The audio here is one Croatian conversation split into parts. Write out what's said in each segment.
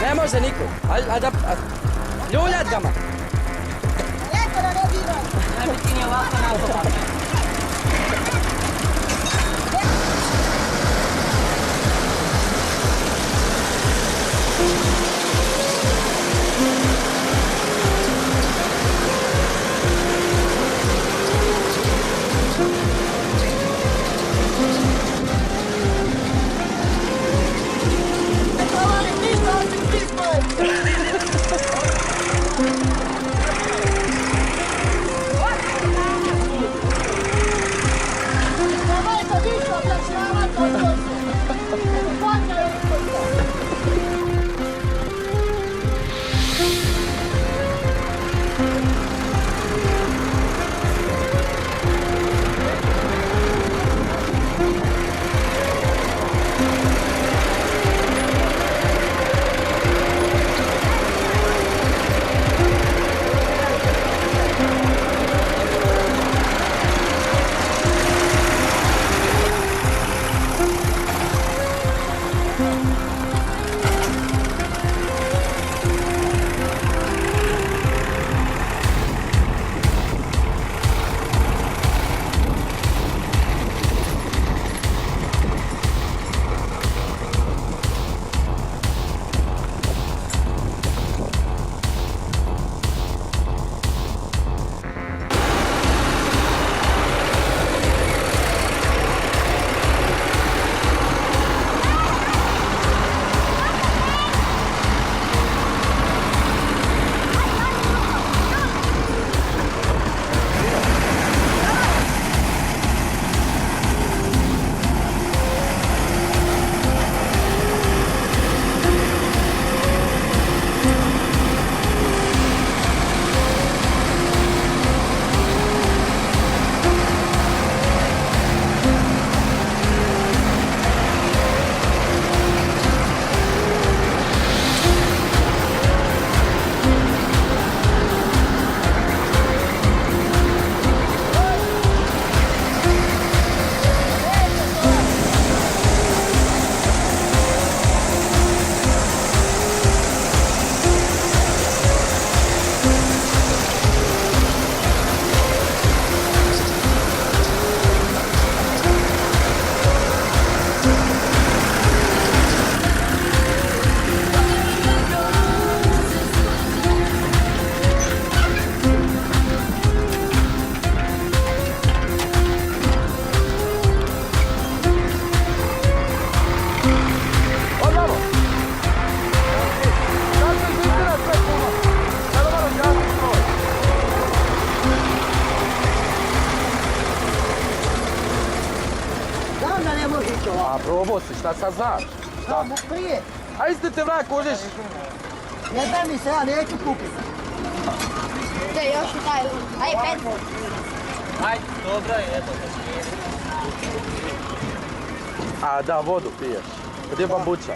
Ne može niko. Ljuljat ga ma. Lijepo da ne diraj. Ne bi ti nije ovako nagovan. A probao si, šta sad znaš? Da, prije. A isti te vrak uđeš. Ne da mi se, ja neću kupiti. Da, još i taj. Ajde, 5. Ajde, dobro je, eto te smijeri. A da, vodu piješ. Gdje je bambuća?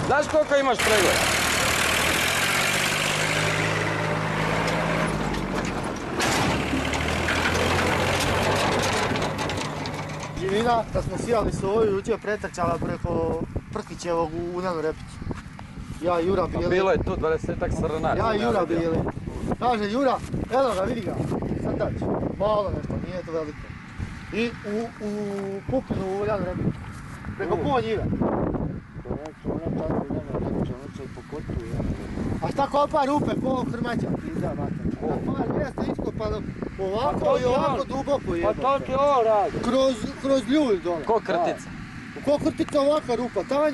Znaš koliko imaš pregleda? Živina, da smo sijali soju, jučer pretrčala preko Prkićevog u Unjanu Repicu. Ja i Jura Pa bili. bilo je tu 20-ak srna. Ja i Jura bili. Kaže Jura, evo ga, vidi ga. Crtač. Malo nešto, nije to veliko. I u Pupinu u Uljanu reku. Preko pola njive. A šta kopa rupe, polo krmaća? Par mjesta iskopano ovako i ovako duboko je. Pa to ti ovo radi. Kroz ljulj dole. Ko krtica? Ko krtica ovaka rupa, tamo je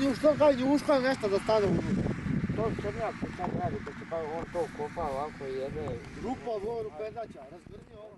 njuška nešto da stane unutra. To crnjak sad radi, pa on to kopa ovako i jebe. Rupa, ovo rupedača, razgrni ovo.